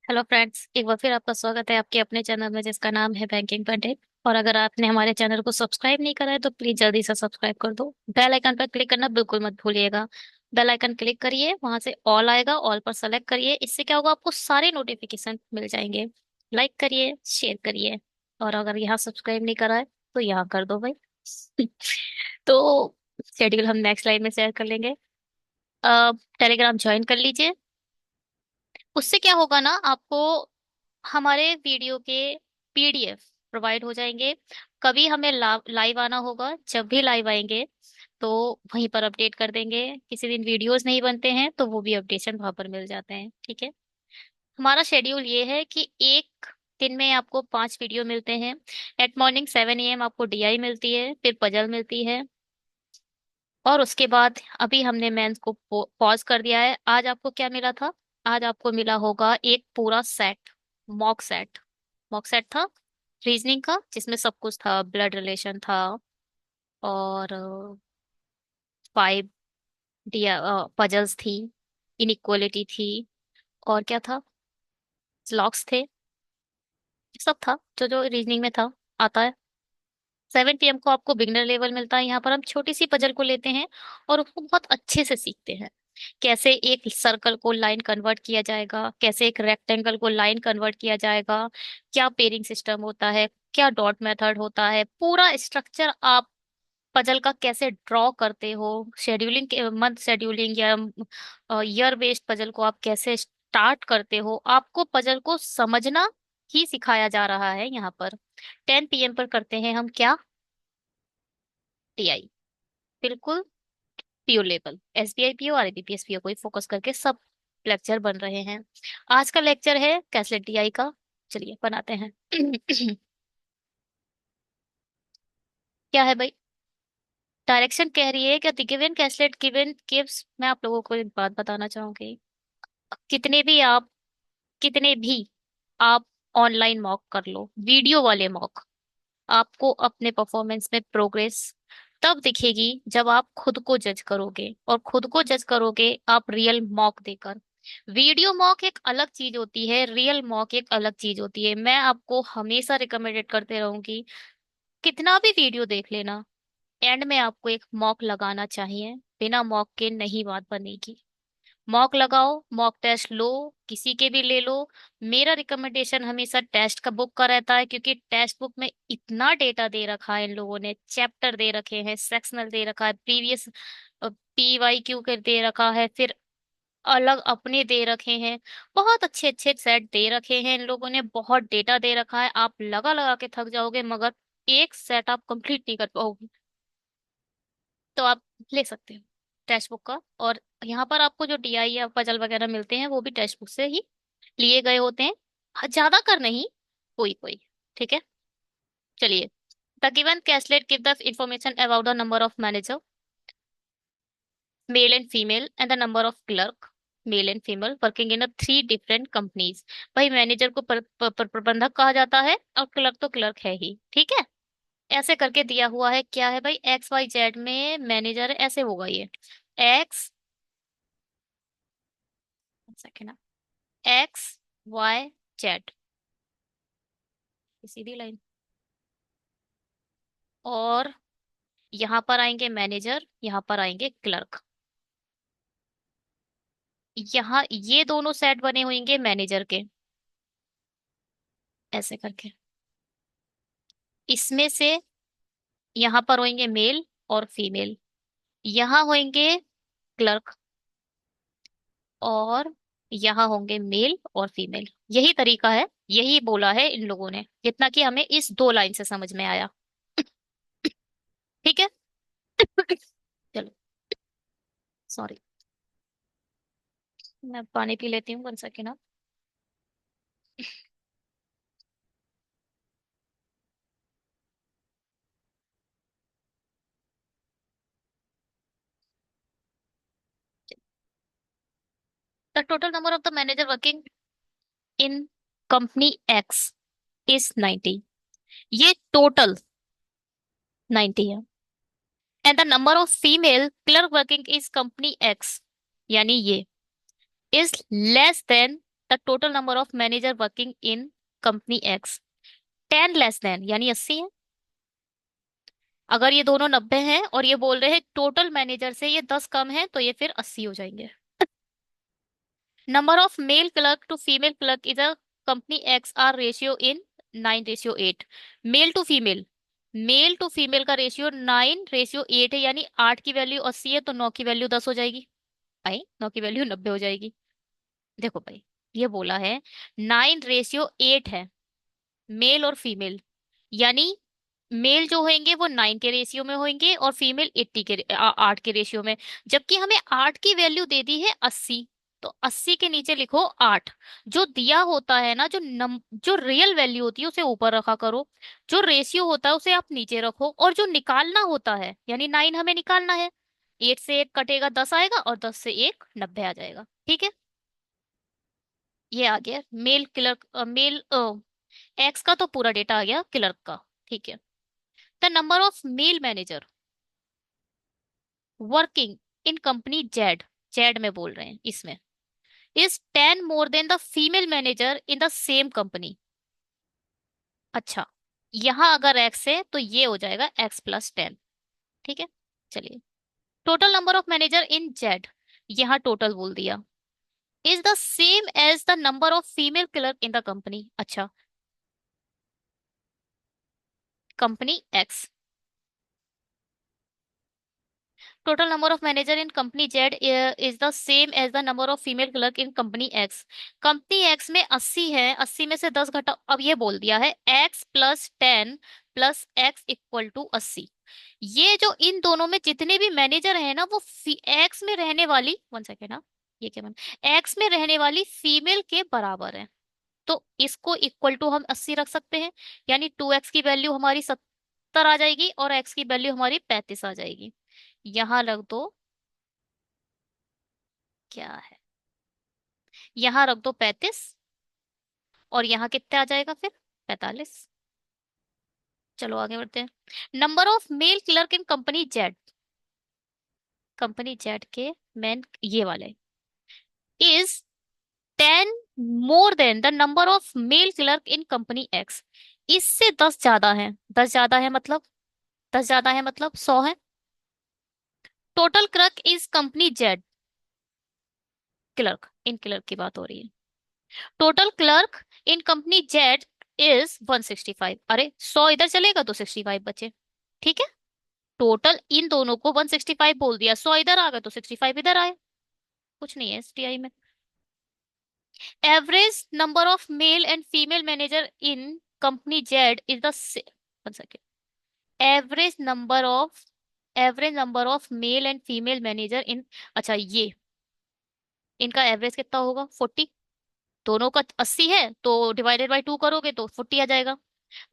Hello friends, एक बार फिर आपका स्वागत है आपके अपने चैनल में जिसका नाम है बैंकिंग पंडित। और अगर आपने हमारे चैनल को सब्सक्राइब नहीं करा है तो प्लीज जल्दी से सब्सक्राइब कर दो। बेल आइकन पर क्लिक करना बिल्कुल मत भूलिएगा। बेल आइकन क्लिक करिए, वहां से ऑल आएगा, ऑल पर सेलेक्ट करिए। इससे क्या होगा, आपको सारे नोटिफिकेशन मिल जाएंगे। लाइक करिए, शेयर करिए। और अगर यहाँ सब्सक्राइब नहीं करा है तो यहाँ कर दो भाई। तो शेड्यूल हम नेक्स्ट लाइन में शेयर कर लेंगे। टेलीग्राम ज्वाइन कर लीजिए। उससे क्या होगा ना, आपको हमारे वीडियो के पीडीएफ प्रोवाइड हो जाएंगे। कभी हमें लाइव आना होगा, जब भी लाइव आएंगे तो वहीं पर अपडेट कर देंगे। किसी दिन वीडियोस नहीं बनते हैं तो वो भी अपडेशन वहां पर मिल जाते हैं, ठीक है। हमारा शेड्यूल ये है कि एक दिन में आपको 5 वीडियो मिलते हैं। एट मॉर्निंग 7 AM आपको डीआई मिलती है, फिर पजल मिलती है। और उसके बाद अभी हमने मेंस को पॉज कर दिया है। आज आपको क्या मिला था? आज आपको मिला होगा एक पूरा set, mock set. Mock set था रीजनिंग का, जिसमें सब कुछ था। ब्लड रिलेशन था, और 5 पजल्स थी, इनइक्वालिटी थी, और क्या था, लॉक्स थे। सब था जो जो रीजनिंग में था, आता है। 7 PM को आपको बिगनर लेवल मिलता है। यहाँ पर हम छोटी सी पजल को लेते हैं और उसको बहुत अच्छे से सीखते हैं। कैसे एक सर्कल को लाइन कन्वर्ट किया जाएगा, कैसे एक रेक्टेंगल को लाइन कन्वर्ट किया जाएगा, क्या पेयरिंग सिस्टम होता है, क्या डॉट मेथड होता है, पूरा स्ट्रक्चर आप पजल का कैसे ड्रॉ करते हो। शेड्यूलिंग के मंथ शेड्यूलिंग या ईयर बेस्ड पजल को आप कैसे स्टार्ट करते हो, आपको पजल को समझना ही सिखाया जा रहा है यहाँ पर। 10 PM पर करते हैं हम क्या? टीआई। बिल्कुल PO level, SBI PO, RBPS PO को ही फोकस करके सब लेक्चर बन रहे हैं। आज का लेक्चर है कैसलेट टीआई का। चलिए बनाते हैं। क्या है भाई? डायरेक्शन कह रही है कि गिवन कैसलेट गिवन गिव्स। मैं आप लोगों को एक बात बताना चाहूंगी। कितने भी आप कितने भी आप ऑनलाइन मॉक कर लो, वीडियो वाले मॉक, आपको अपने परफॉर्मेंस में प्रोग्रेस तब दिखेगी जब आप खुद को जज करोगे। और खुद को जज करोगे आप रियल मॉक देकर। वीडियो मॉक एक अलग चीज होती है, रियल मॉक एक अलग चीज होती है। मैं आपको हमेशा रिकमेंडेड करते रहूंगी, कितना भी वीडियो देख लेना, एंड में आपको एक मॉक लगाना चाहिए। बिना मॉक के नहीं बात बनेगी। मॉक लगाओ, मॉक टेस्ट लो, किसी के भी ले लो। मेरा रिकमेंडेशन हमेशा टेस्ट का बुक का रहता है, क्योंकि टेक्स्ट बुक में इतना डेटा दे रखा है इन लोगों ने, चैप्टर दे रखे हैं, सेक्शनल दे रखा है, प्रीवियस PYQ के दे रखा है, फिर अलग अपने दे रखे हैं। बहुत अच्छे अच्छे सेट दे रखे हैं इन लोगों ने, बहुत डेटा दे रखा है। आप लगा लगा के थक जाओगे, मगर एक सेट आप कंप्लीट नहीं कर पाओगे। तो आप ले सकते हो टेक्स्ट बुक का। और यहाँ पर आपको जो डीआई या पजल वगैरह मिलते हैं वो भी टेक्स्ट बुक से ही लिए गए होते हैं। ज्यादा कर नहीं, कोई कोई, ठीक है। चलिए। The given caselet give the information about the number of manager, male and female, and the number of clerk, male and female, working in 3 different companies. भाई मैनेजर को प्रबंधक कहा जाता है, और क्लर्क तो क्लर्क है ही, ठीक है। ऐसे करके दिया हुआ है, क्या है भाई, XYZ में मैनेजर ऐसे होगा ये। एक्स, सेकेंड, XYZ, सीधी लाइन। और यहाँ पर आएंगे मैनेजर, यहाँ पर आएंगे क्लर्क। यहाँ ये दोनों सेट बने होंगे मैनेजर के, ऐसे करके। इसमें से यहाँ पर होंगे मेल और फीमेल, यहाँ होंगे क्लर्क, और यहाँ होंगे मेल और फीमेल। यही तरीका है, यही बोला है इन लोगों ने, जितना कि हमें इस 2 लाइन से समझ में आया। ठीक है। चलो, सॉरी, मैं पानी पी लेती हूँ, 1 second. The total number of the manager working in company X is 90। ये टोटल 90 है। And the number of female clerk working is company x, यानी ये is less than the total number of manager working in company x. 10 less than यानी 80 है। अगर ये दोनों 90 हैं और ये बोल रहे हैं टोटल मैनेजर से ये 10 कम है, तो ये फिर 80 हो जाएंगे। Number of male clerk to female clerk is a company X are ratio in 9:8। Male to female, male to female का रेशियो 9:8 है, यानी 8 की वैल्यू 80 है तो 9 की वैल्यू 10 हो जाएगी। आई 9 की वैल्यू 90 हो जाएगी। देखो भाई, ये बोला है 9:8 है मेल और फीमेल, यानी मेल जो होंगे वो 9 के रेशियो में होंगे और फीमेल 80 के 8 के रेशियो में। जबकि हमें 8 की वैल्यू दे दी है 80, तो 80 के नीचे लिखो 8। जो दिया होता है ना, जो रियल वैल्यू होती है उसे ऊपर रखा करो, जो रेशियो होता है उसे आप नीचे रखो, और जो निकालना होता है यानी 9 हमें निकालना है, 8 से 1 कटेगा 10 आएगा और 10 से 1 90 आ जाएगा। ठीक है, ये आ गया मेल क्लर्क, मेल एक्स का तो पूरा डेटा आ गया क्लर्क का। ठीक है, the number of male manager working in company Z, Z में बोल रहे हैं इसमें, is 10 more than the female manager in the same company. अच्छा, यहां अगर एक्स है तो ये हो जाएगा x+10। ठीक है, चलिए, total number of manager in Z, यहाँ टोटल बोल दिया, is the same as the number of female clerk in the company. अच्छा, company X, total number of manager in company Z is the same as the number of female clerk in company X। Company X में 80 है, 80 में से 10 घटा, अब ये बोल दिया है x+10 प्लस x=80। ये जो इन दोनों में जितने भी मैनेजर हैं ना, वो एक्स में रहने वाली, वन सेकेंड ना, ये क्या बना, एक्स में रहने वाली फीमेल के बराबर है। तो इसको इक्वल टू हम 80 रख सकते हैं, यानी 2x की वैल्यू हमारी 70 आ जाएगी और x की वैल्यू हमारी 35 आ जाएगी। यहां रख दो, क्या है, यहाँ रख दो 35, और यहाँ कितना आ जाएगा फिर, 45। चलो आगे बढ़ते हैं। Number of male clerk in company Z, company Z के मैन ये वाले, is 10 more than the number of male clerk in company x. इससे 10 ज्यादा है, 10 ज्यादा है मतलब, 10 ज्यादा है मतलब 100 है। Total clerk is company Z, clerk in clerk की बात हो रही है, total clerk in company Z is 165। अरे 100 इधर चलेगा तो 65 बचे। ठीक है, टोटल इन दोनों को 165 बोल दिया, 100 इधर आ गए तो 65 इधर आए, कुछ नहीं है एसटीआई में। Average number of male and female manager in company Z is the, one second, average number of, average number of male and female manager in, अच्छा ये इनका एवरेज कितना होगा 40, दोनों का 80 है तो डिवाइडेड बाय 2 करोगे तो 40 आ जाएगा।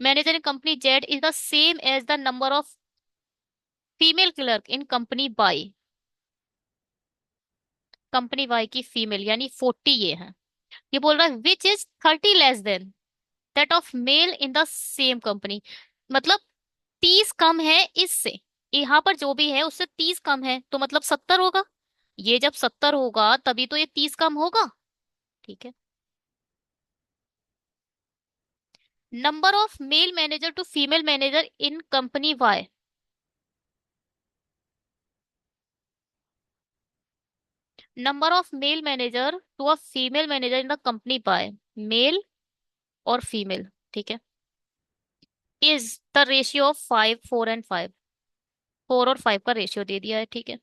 Manager in company Z is the same as the number of female clerk in company Y, company Y की फीमेल यानी 40 ये है। ये बोल रहा है which is 30 less than that of male in the same company, मतलब 30 कम है इससे, यहाँ पर जो भी है उससे 30 कम है तो मतलब 70 होगा। ये जब 70 होगा तभी तो ये 30 कम होगा। ठीक है, number of male manager to female manager in company Y, number of male manager to a female manager in the company Y, male और फीमेल, ठीक है, is the ratio of 5 4 and 5, 4 और 5 का रेशियो दे दिया है। ठीक है,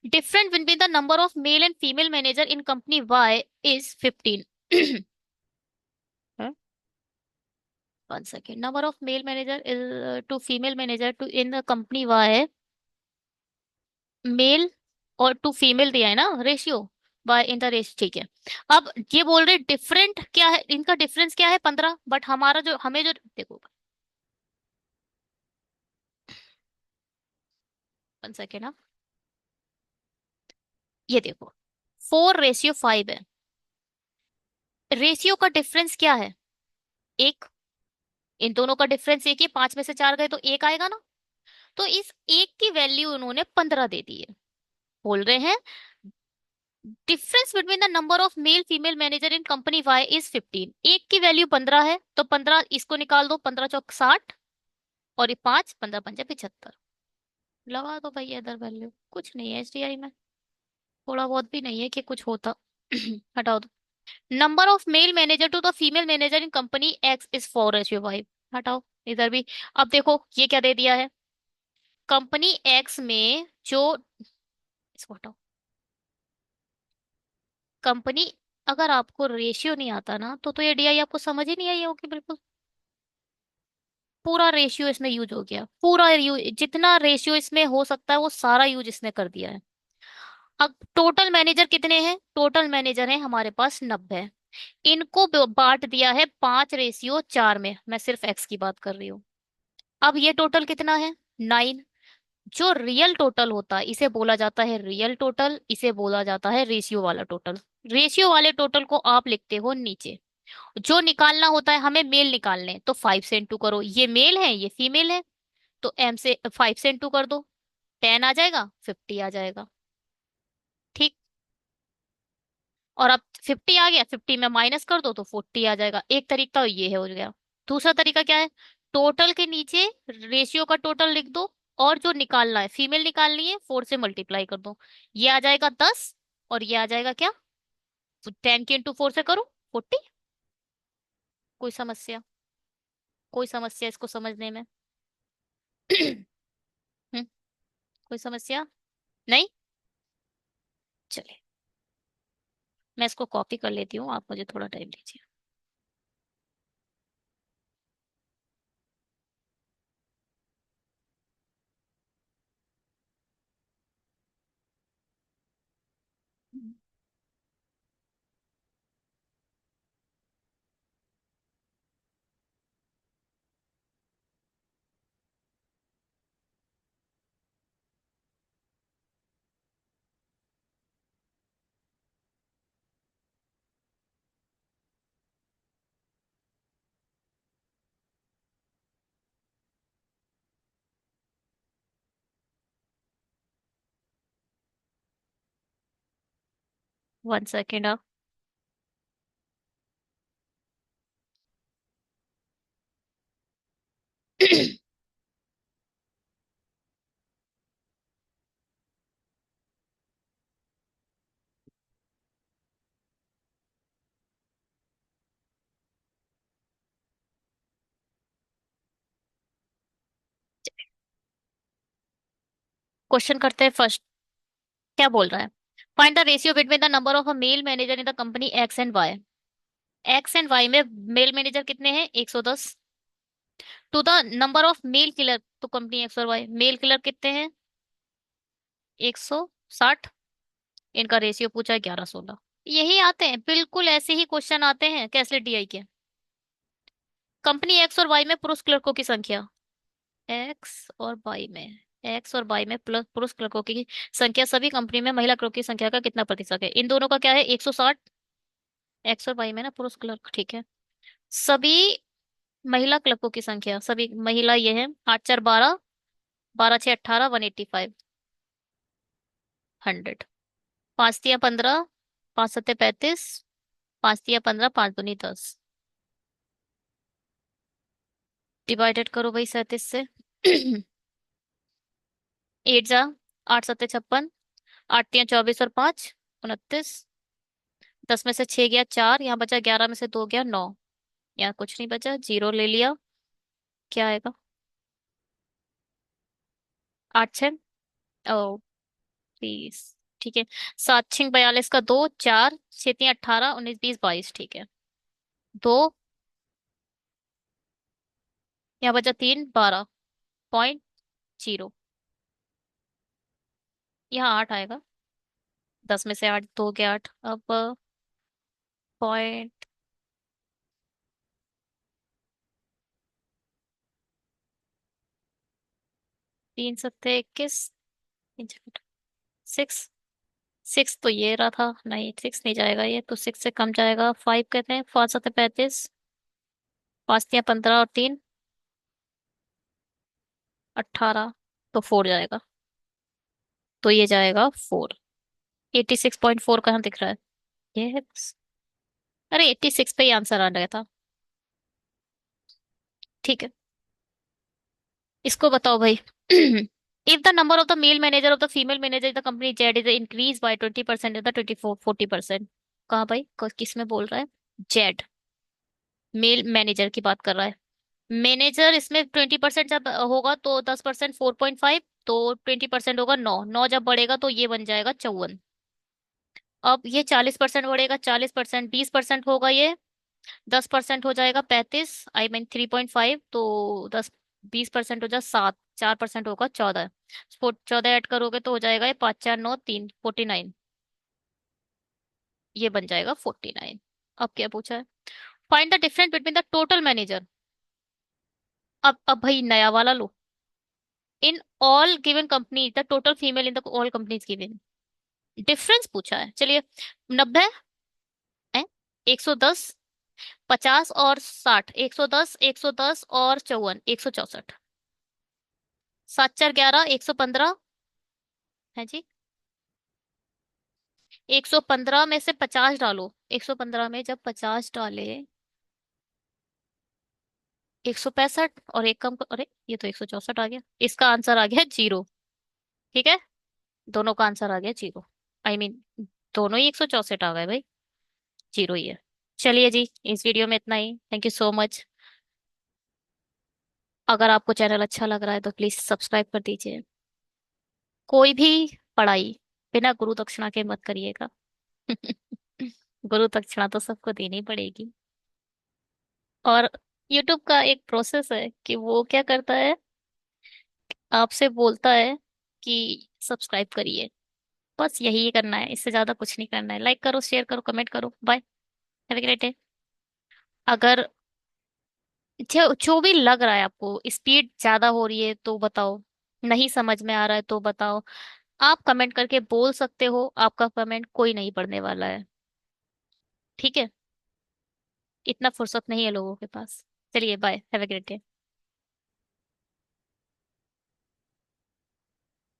different between the number of male and female manager in company Y is 15। One second, number of male manager to female manager to in the company Y, male और to female दिया है ना ratio, by in the race. ठीक है, अब ये बोल रहे डिफरेंट क्या है, इनका डिफरेंस क्या है 15, बट हमारा जो हमें जो देखो, वन सेकेंड ना, ये देखो 4:5 है, रेशियो का डिफरेंस क्या है, एक, इन दोनों का डिफरेंस एक ही, 5 में से 4 गए तो एक आएगा ना, तो इस एक की वैल्यू उन्होंने 15 दे दी है। बोल रहे हैं difference between the number of male female manager in company Y is 15। एक की वैल्यू 15 है तो 15 इसको निकाल दो, 15 चौक 60, और ये 5, 15 पंजे 75। लगा दो भाई इधर वैल्यू, कुछ नहीं है एसडीआई में, थोड़ा बहुत भी नहीं है कि कुछ होता। हटाओ दो। Number of male manager to the female manager in company X is 4:5। हटाओ इधर भी। अब देखो ये क्या दे दिया है, कंपनी एक्स में जो, इसको हटाओ। कंपनी, अगर आपको रेशियो नहीं आता ना तो ये डीआई आपको समझ ही नहीं आई होगी बिल्कुल। पूरा रेशियो इसमें यूज हो गया, पूरा जितना रेशियो इसमें हो सकता है वो सारा यूज इसने कर दिया है। अब टोटल मैनेजर कितने हैं, टोटल मैनेजर हैं हमारे पास 90। इनको बांट दिया है 5:4 में, मैं सिर्फ एक्स की बात कर रही हूँ। अब ये टोटल कितना है, 9। जो रियल टोटल होता है इसे बोला जाता है रियल टोटल, इसे बोला जाता है रेशियो वाला टोटल। रेशियो वाले टोटल को आप लिखते हो नीचे। जो निकालना होता है हमें मेल निकालने, तो 5 से इंटू करो, ये मेल है ये फीमेल है, तो एम से 5 से इंटू कर दो, 10 आ जाएगा, 50 आ जाएगा। ठीक। और अब 50 आ गया, 50 में माइनस कर दो तो 40 आ जाएगा। एक तरीका ये है, हो गया। दूसरा तरीका क्या है, टोटल के नीचे रेशियो का टोटल लिख दो, और जो निकालना है फीमेल निकालनी है 4 से मल्टीप्लाई कर दो, ये आ जाएगा 10, और ये आ जाएगा क्या, 10 के इंटू 4 से करो 40। कोई समस्या, कोई समस्या इसको समझने में? हम्म, कोई समस्या नहीं? चलिए, मैं इसको कॉपी कर लेती हूँ, आप मुझे थोड़ा टाइम दीजिए। 1 सेकेंड आप। क्वेश्चन करते हैं फर्स्ट। क्या बोल रहा है, find the ratio between the number of a male manager in the company X and Y. X and Y में मेल मैनेजर कितने हैं, 110। To the number of male clerk, तो कंपनी एक्स और वाई मेल किलर कितने हैं, 160। इनका ratio पूछा है 11:16। यही आते हैं, बिल्कुल ऐसे ही क्वेश्चन आते हैं कैसलेट डीआई के। कंपनी एक्स और वाई में पुरुष क्लर्कों की संख्या, एक्स और वाई में, एक्स और वाई में प्लस पुरुष क्लर्कों की संख्या, सभी कंपनी में महिला क्लर्क की संख्या का कितना प्रतिशत है, इन दोनों का क्या है, 160। एक्स और वाई में ना पुरुष क्लर्क, ठीक है। सभी महिला क्लर्कों की संख्या, सभी महिला ये है, 8×4 12, 12×6 18, 185, 100। 5×3 15, 5×7 35, 5×3 15, 5×2 10। डिवाइडेड करो भाई 37 से। 8 जा, 8×7 56, 8×3 24 और 5 29। 10 में से 6 गया 4, यहाँ बचा 11 में से 2 गया 9, यहाँ कुछ नहीं बचा, जीरो ले लिया। क्या आएगा, 8×6 ओ 30, ठीक है। 7×6 42 का 2, 4 6×3 18 19 20 22, ठीक है। 2, यहाँ बचा 3 12.0, यहाँ 8 आएगा। 10 में से 8 2 के 8, अब पॉइंट, 3×7 21, 6, 6 तो ये रहा था, नहीं 6 नहीं जाएगा, ये तो 6 से कम जाएगा, 5 कहते हैं, 5×7 35, 5×3 15 और 3 18, तो 4 जाएगा, तो ये जाएगा 4। 86.4 कहाँ दिख रहा है? ये है बस। अरे 86 पे ही आंसर आ गया था। ठीक है, इसको बताओ भाई। If the number of the male manager of the female manager in the company Z is increase by 20% in the 40%। कहाँ भाई, किस में बोल रहा है? जेड, मेल मैनेजर की बात कर रहा है। मैनेजर इसमें 20% जब होगा तो 10%, 4.5, तो 20% होगा 9, 9 जब बढ़ेगा तो ये बन जाएगा 54। अब ये 40% बढ़ेगा, 40%, 20% होगा ये, 10% हो जाएगा 35, आई मीन 3.5, तो 10, 20% हो जाए 7, 4% होगा 14, 14 ऐड करोगे तो हो जाएगा ये 5 4 9 3, 49। ये बन जाएगा 49। अब क्या पूछा है? Find the difference between the total manager. अब भाई नया वाला लो। In all given company the total female in the all companies given. Difference पूछा है, चलिए। 90 है, 110, 50 और 60, 110, 110 और 54, 164, 7 4 11, 115 है जी। 115 में से 50 डालो, 115 में जब 50 डाले, 165, और एक कम अरे ये तो 164 आ गया, इसका आंसर आ गया 0। ठीक है, दोनों का आंसर आ गया 0, आई मीन दोनों ही 164 आ गए भाई, 0 ही है। चलिए जी, इस वीडियो में इतना ही, थैंक यू सो मच। अगर आपको चैनल अच्छा लग रहा है तो प्लीज सब्सक्राइब कर दीजिए। कोई भी पढ़ाई बिना गुरु दक्षिणा के मत करिएगा। गुरु दक्षिणा तो सबको देनी पड़ेगी। और यूट्यूब का एक प्रोसेस है कि वो क्या करता है, आपसे बोलता है कि सब्सक्राइब करिए। बस यही करना है, इससे ज्यादा कुछ नहीं करना है। लाइक करो, शेयर करो, कमेंट करो। Bye, have a great day. अगर जो जो भी लग रहा है आपको स्पीड ज्यादा हो रही है तो बताओ, नहीं समझ में आ रहा है तो बताओ। आप कमेंट करके बोल सकते हो, आपका कमेंट कोई नहीं पढ़ने वाला है। ठीक है, इतना फुर्सत नहीं है लोगों के पास। चलिए bye, have a great day.